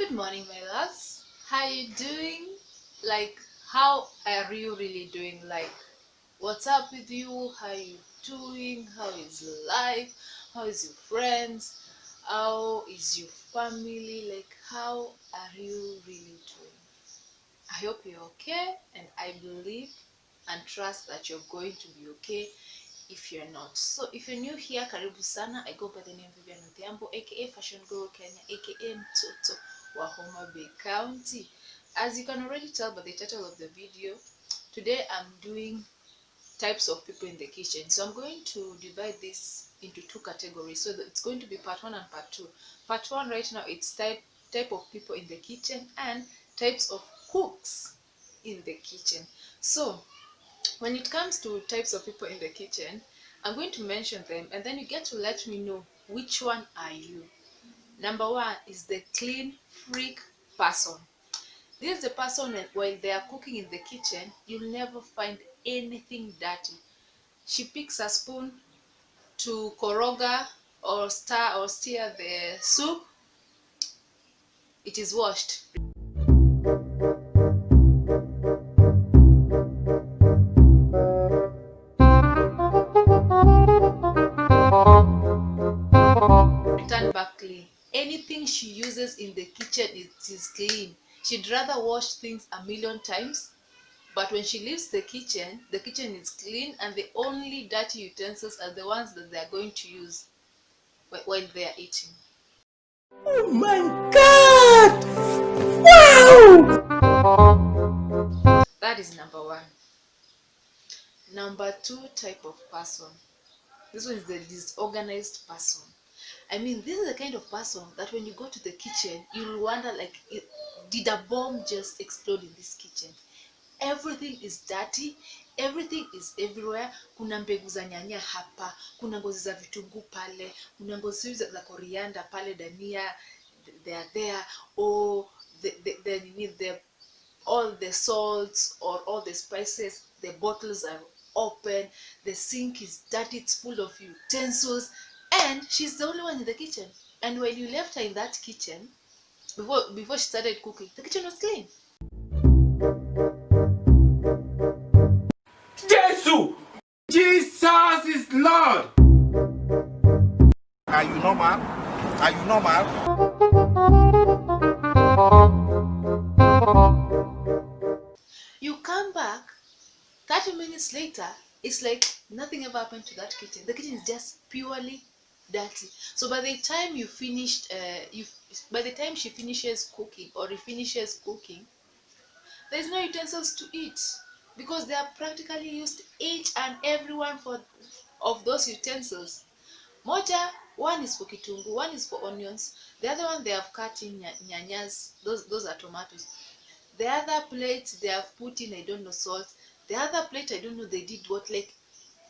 Good morning, my loves. How you doing? Like, how are you really doing? Like, what's up with you? How you doing? How is life? How is your friends? How is your family? Like, how are you really doing? I hope you're okay, and I believe and trust that you're going to be okay if you're not. So if you're new here, karibu sana. I go by the name Vivian Odhiambo, aka Fashion Girl Kenya, aka Mtoto wa Homa Bay County. As you can already tell by the title of the video, today I'm doing types of people in the kitchen. So I'm going to divide this into two categories. So it's going to be part one and part two. Part one right now, it's type of people in the kitchen and types of cooks in the kitchen. So when it comes to types of people in the kitchen, I'm going to mention them and then you get to let me know which one are you. Number one is the clean freak person. This is the person that while they are cooking in the kitchen, you'll never find anything dirty. She picks a spoon to koroga or stir the soup. It is washed. Return back clean. Anything she uses in the kitchen, it is clean. She'd rather wash things a million times, but when she leaves the kitchen is clean, and the only dirty utensils are the ones that they are going to use while they are eating. Oh my God! Wow! That is number one. Number two type of person. This one is the disorganized person. I mean, this is the kind of person that when you go to the kitchen, you'll wonder, like, did a bomb just explode in this kitchen? Everything is dirty, everything is everywhere. Kuna mbegu za nyanya hapa, kuna ngozi za vitunguu pale, kuna ngozi za coriander pale, dania, they are there. Or the all the salts or all the spices, the bottles are open, the sink is dirty, it's full of utensils, and she's the only one in the kitchen. And when you left her in that kitchen, before she started cooking, the kitchen was clean. Jesus is Lord! Are you normal? Are you normal? You come back 30 minutes later, it's like nothing ever happened to that kitchen. The kitchen is just purely dirty. So by the time you finished by the time she finishes cooking or he finishes cooking, there's no utensils to eat, because they are practically used each and every one of those utensils. One is for kitungu, one is for onions, the other one they have cut in nyanyas, those are tomatoes. The other plate they have put in, I don't know, salt. The other plate, I don't know they did what. Like,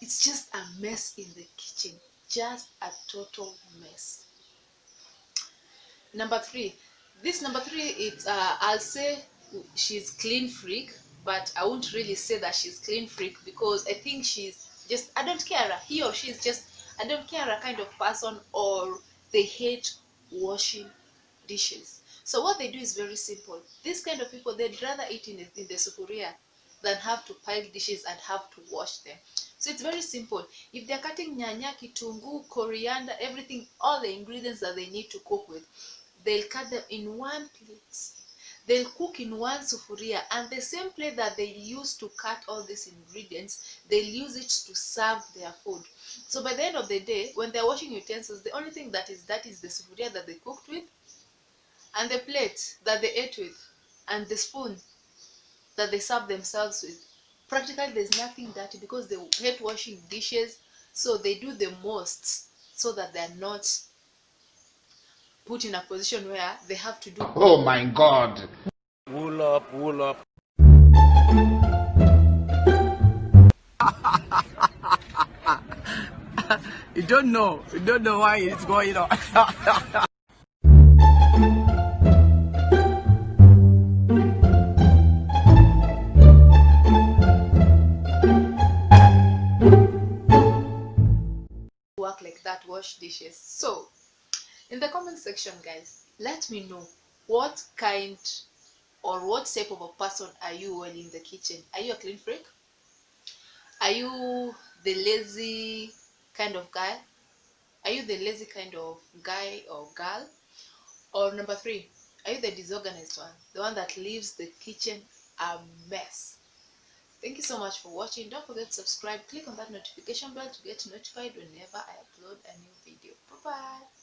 it's just a mess in the kitchen, just a total mess. Number three, it's I'll say she's clean freak, but I won't really say that she's clean freak, because I think she's just, I don't care, he or she is just, I don't care kind of person, or they hate washing dishes. So what they do is very simple. This kind of people, they'd rather eat in the sufuria than have to pile dishes and have to wash them. So it's very simple. If they're cutting nyanya, kitungu, coriander, everything, all the ingredients that they need to cook with, they'll cut them in one plate. They'll cook in one sufuria, and the same plate that they use to cut all these ingredients, they'll use it to serve their food. So by the end of the day, when they're washing utensils, the only thing that is the sufuria that they cooked with, and the plate that they ate with, and the spoon that they serve themselves with. Practically there's nothing dirty, because they hate washing dishes, so they do the most so that they're not put in a position where they have to do. Oh my God! Wool up, wool up. You don't know why it's going on. Work like that, wash dishes. So in the comment section, guys, let me know what kind or what type of a person are you when in the kitchen? Are you a clean freak? Are you the lazy kind of guy? Are you the lazy kind of guy or girl? Or number three, are you the disorganized one? The one that leaves the kitchen a mess? Thank you so much for watching. Don't forget to subscribe. Click on that notification bell to get notified whenever I upload a new video. Bye bye.